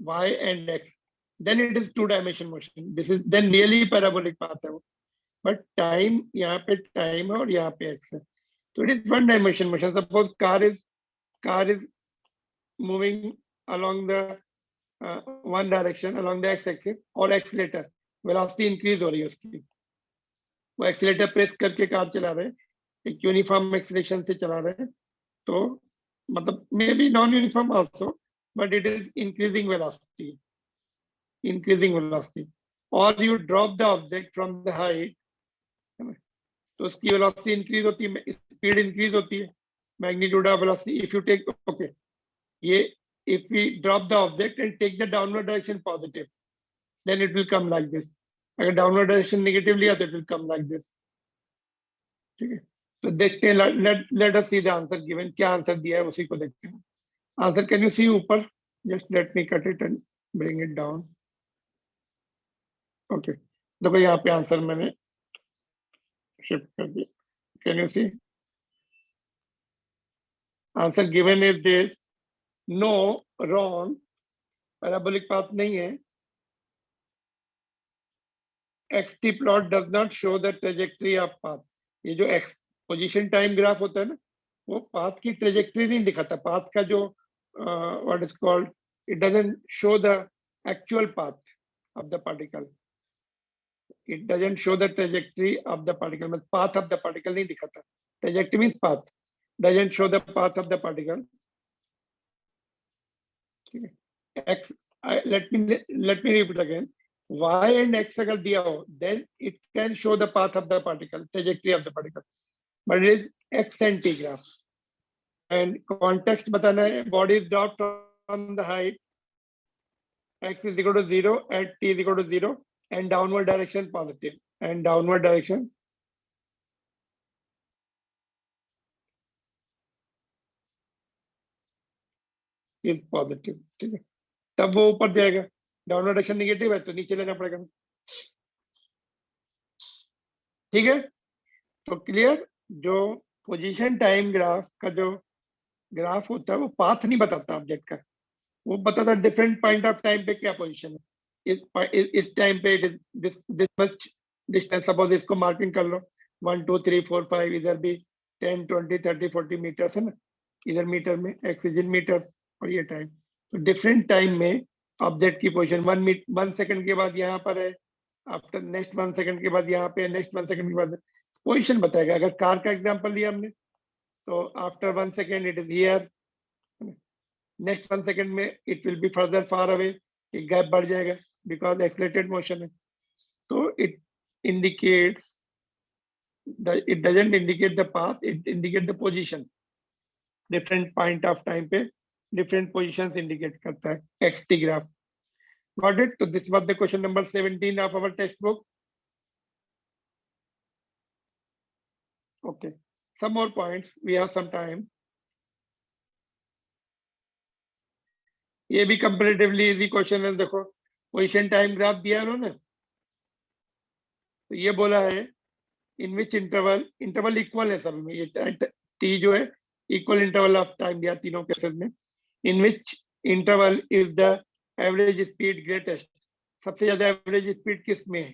y and x, then it is 2-dimension motion. This is then really parabolic path है वो. But time यहाँ पे time है और यहाँ पे x है. So it is 1-dimension motion. Suppose car is moving along the one direction along the x-axis और accelerator, velocity increase हो रही है उसकी. वो accelerator press करके कार चला रहे हैं, एक यूनिफॉर्म एक्सीलरेशन से चला रहे हैं, तो मतलब maybe non uniform also, but it is increasing velocity, और you drop the object from the height, तो उसकी वेलोसिटी इंक्रीज होती है, स्पीड इंक्रीज होती है, magnitude of velocity. If you take okay, ये if we drop the object and take the downward direction positive, then it will come like this. अगर downward direction negative लिया तो it will come like this. ठीक है, तो देखते हैं, let us see the answer given. क्या answer दिया है उसी को देखते हैं. आंसर कैन यू सी ऊपर? Just let me cut it and bring it down. Okay, देखो यहाँ पे आंसर मैंने शिफ्ट कर दिया. Can you see? Answer given is this. No, wrong, parabolic path नहीं है. xt plot does not show the trajectory of path. ये जो एक्स पोजीशन टाइम ग्राफ होता है ना, वो पाथ की ट्रेजेक्टरी नहीं दिखाता. पाथ का जो what is called, it doesn't show the actual path of the particle. It doesn't show the trajectory of the particle, मतलब पाथ ऑफ द पार्टिकल नहीं दिखाता. Trajectory means path, doesn't show the path of the particle. ठीक है, x, let me repeat again. y and x अगर दिया हो, then it can show the path of the particle, trajectory of the particle, but it is x and t graph. And context बताना है, body is dropped from the height, x is equal to 0 and t is equal to 0, and downward direction positive, and downward direction is positive. ठीक है, तब वो ऊपर जाएगा. Downward direction negative है तो नीचे लेना पड़ेगा. ठीक है, तो क्लियर. जो पोजीशन टाइम ग्राफ का जो ग्राफ होता है वो पाथ नहीं बताता ऑब्जेक्ट का, वो बताता डिफरेंट पॉइंट ऑफ टाइम पे क्या पोजीशन है. इस टाइम पे दिस मच डिस्टेंस, सपोज इसको मार्किंग कर लो 1 2 3 4 5, इधर भी 10 20 30 40 मीटर्स है ना. इधर मीटर में, एक्स इज इन मीटर और ये टाइम। तो डिफरेंट टाइम में ऑब्जेक्ट की पोजीशन 1 सेकंड के बाद यहाँ पर है, आफ्टर नेक्स्ट 1 सेकंड के बाद यहाँ पे, नेक्स्ट 1 सेकंड के बाद पोजीशन बताएगा। अगर कार का एग्जांपल लिया हमने तो after 1 second it is here, next 1 second में it will be further far away, एक गैप बढ़ जाएगा बिकॉज एक्सेलरेटेड मोशन है। तो it indicates it doesn't indicate the path, it indicate the position. Different point of time पे different positions indicate करता है xt graph. Got it? So this was the question number 17 of our textbook. Okay, some more points, we have some time. ये भी comparatively easy question है। देखो position time graph दिया है उन्होंने, तो ये बोला है इन विच इंटरवल इक्वल है सभी में, ये टी जो है इक्वल इंटरवल ऑफ टाइम दिया तीनों केसेस में। In which interval is the average speed greatest, सबसे ज्यादा एवरेज स्पीड किस में है?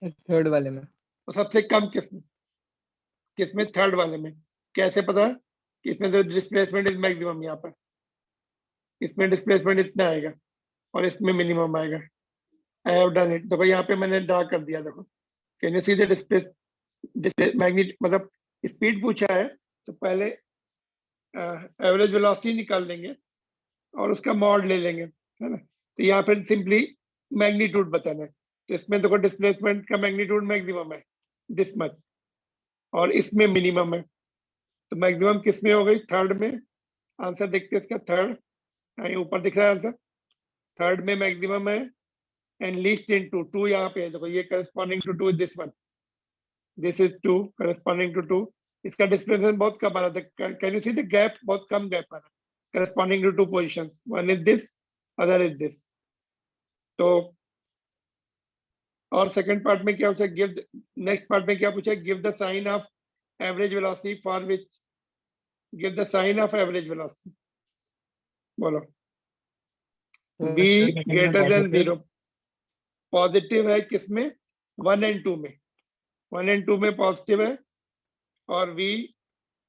थर्ड वाले में। और सबसे कम किस में? थर्ड वाले में। कैसे पता कि इसमें जो डिस्प्लेसमेंट इज मैक्सिमम, यहाँ पर इसमें डिस्प्लेसमेंट इतना आएगा और इसमें मिनिमम आएगा। I have done it. देखो यहाँ पे मैंने ड्रा कर दिया, देखो can you see the displace magnet, मतलब स्पीड पूछा है तो पहले एवरेज वेलोसिटी निकाल लेंगे और उसका मॉड ले लेंगे, है ना। तो यहाँ पर सिंपली मैग्नीट्यूड बताना है। तो इसमें देखो डिस्प्लेसमेंट का मैग्नीट्यूड मैक्सिमम है दिस मच और इसमें मिनिमम है। तो मैक्सिमम किस में हो गई? थर्ड में। आंसर देखते हैं इसका, थर्ड ऊपर दिख रहा है आंसर, थर्ड में मैक्सिमम है एंड लीस्ट इन टू यहाँ पे है। देखो ये corresponding to two this one, this is 2 corresponding to 2। इसका डिस्प्लेसमेंट बहुत कम आ रहा था, can you see the gap, बहुत कम गैप आ रहा है corresponding to 2 positions, one is this other is this. तो और सेकंड पार्ट में क्या पूछा, गिव, नेक्स्ट पार्ट में क्या पूछा, give the sign of average velocity for which, give the sign of average velocity, बोलो। v ग्रेटर देन 0, पॉजिटिव है किसमें? 1 और 2 में, 1 और 2 में पॉजिटिव है और v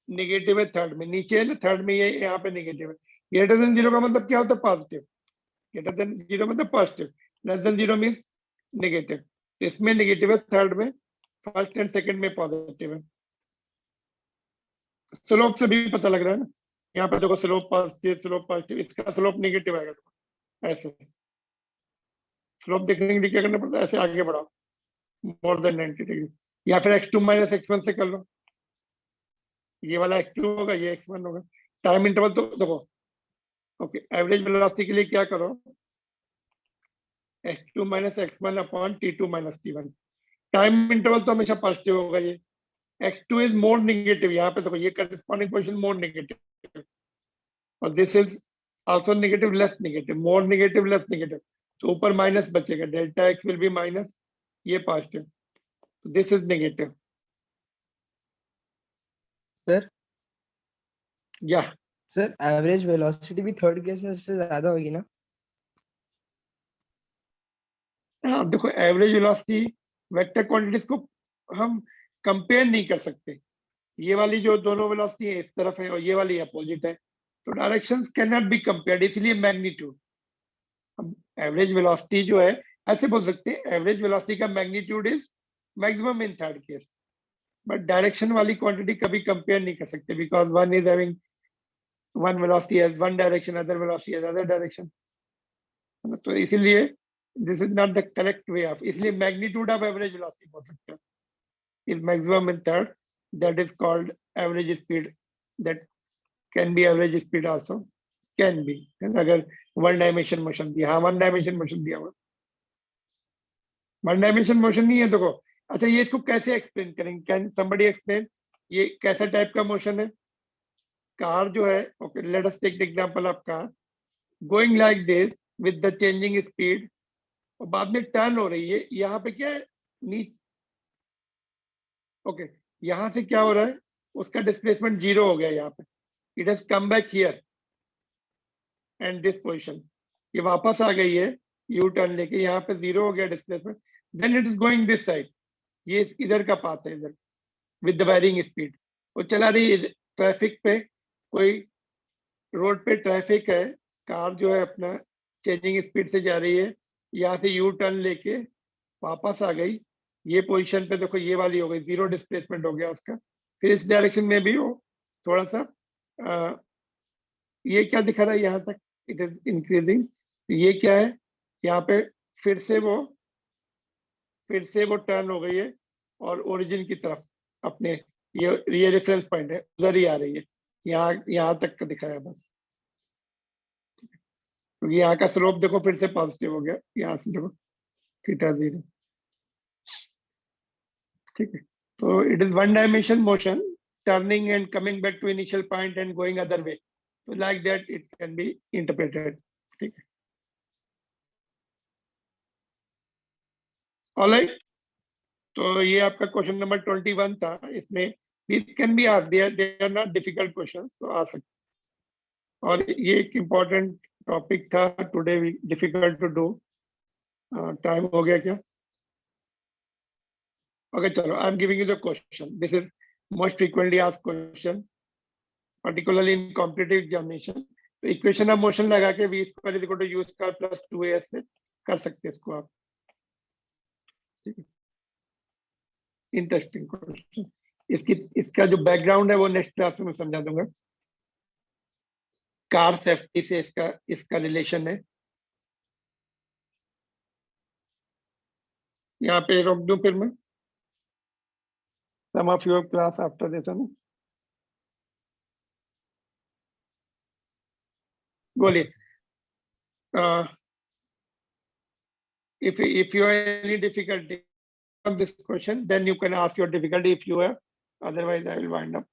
नेगेटिव है थर्ड में। नीचे है ना थर्ड में, ये यहाँ पे नेगेटिव है। ग्रेटर देन 0 का मतलब क्या होता है? पॉजिटिव। ग्रेटर देन 0 मतलब positive, less than 0 means negative. इसमें नेगेटिव है थर्ड में, फर्स्ट एंड सेकंड में पॉजिटिव है। स्लोप से भी पता लग रहा है ना, यहाँ पे देखो स्लोप पॉजिटिव, इसका स्लोप नेगेटिव आएगा। ऐसे स्लोप देखने के लिए क्या करना पड़ता है? ऐसे आगे बढ़ाओ मोर देन 90 डिग्री, या फिर x2 माइनस x1 से कर लो। ये वाला x2 होगा, ये x1 होगा। टाइम इंटरवल तो देखो, ओके, एवरेज वेलोसिटी के लिए क्या करो, x2 minus x1 upon t2 minus t1। Time interval तो हमेशा पॉजिटिव होगा। ये x2 इज मोर नेगेटिव, यहाँ पे देखो ये करस्पॉन्डिंग पोजीशन मोर नेगेटिव और this is also negative less negative, more negative less negative. तो ऊपर माइनस बचेगा, delta x will be minus, ये positive, this is negative. Sir या सर एवरेज वेलोसिटी भी थर्ड केस में सबसे ज्यादा होगी ना? हाँ देखो, एवरेज वेलोसिटी वेक्टर क्वांटिटीज को हम कंपेयर नहीं कर सकते। ये वाली जो दोनों वेलोसिटी है इस तरफ है और ये वाली अपोजिट है, तो directions can not be compared, इसलिए मैग्नीट्यूड। हम एवरेज वेलोसिटी जो है ऐसे बोल सकते हैं, एवरेज वेलोसिटी का magnitude is maximum in third case, but direction वाली क्वांटिटी कभी कंपेयर नहीं कर सकते because one is having one velocity has one direction, other velocity has other direction. तो इसीलिए this is not the correct way of, इसलिए magnitude of average velocity बोल सकते हैं is maximum in third, that is called average speed, that can be average speed also, can be, अगर one dimension motion दिया, हाँ one dimension motion दिया हुआ, one dimension motion नहीं है। देखो अच्छा, ये इसको कैसे एक्सप्लेन करेंगे, कैन समबडी एक्सप्लेन, ये कैसा टाइप का मोशन है? कार जो है, okay let us take the example of car going like this with the changing speed, और बाद में टर्न हो रही है। यहाँ पे क्या है? नीचे, ओके यहाँ से क्या हो रहा है? उसका डिस्प्लेसमेंट 0 हो गया यहाँ पे, it has come back here and this position, ये वापस आ गई है यू टर्न लेके, यहाँ पे 0 हो गया displacement, then it is going this side, ये इधर का पाथ है, इधर विद द वेरिंग स्पीड, वो चला रही है ट्रैफिक पे कोई रोड पे ट्रैफिक है, कार जो है अपना चेंजिंग स्पीड से जा रही है, यहाँ से यू टर्न लेके वापस आ गई, ये पोजीशन पे देखो ये वाली हो गई, 0 डिस्प्लेसमेंट हो गया उसका। फिर इस डायरेक्शन में भी वो थोड़ा सा ये क्या दिखा रहा है यहाँ तक, इट इज इंक्रीजिंग। ये क्या है, यहाँ पे फिर से वो टर्न हो गई है और ओरिजिन की तरफ अपने ये रेफरेंस पॉइंट है उधर ही आ रही है, यहाँ तक का दिखाया बस। क्योंकि यहाँ का स्लोप देखो फिर से पॉजिटिव हो गया, यहाँ से देखो थीटा 0। ठीक है, तो it is one dimension motion, turning and coming back to initial point and going other way, तो like that it can be interpreted. ठीक है, ऑलराइट, तो ये आपका क्वेश्चन नंबर 21 था। इसमें this can be asked, they are not difficult questions, तो आ सकते। और ये एक इम्पोर्टेंट टॉपिक था today, difficult to do. Time हो गया क्या? ओके, चलो, I am giving you the question. This is most frequently asked question, particularly in competitive examination। तो इक्वेशन ऑफ मोशन लगा के v square is equal to u square plus 2as से कर सकते हैं इसको आप। ठीक है, इंटरेस्टिंग क्वेश्चन। इसका जो बैकग्राउंड है वो नेक्स्ट क्लास में समझा दूंगा। कार सेफ्टी से इसका रिलेशन है। यहाँ पे रोक दूं फिर मैं, some of your class after this है ना, बोलिए। if you have any difficulty on this question, then you can ask your difficulty if you have, otherwise I will wind up.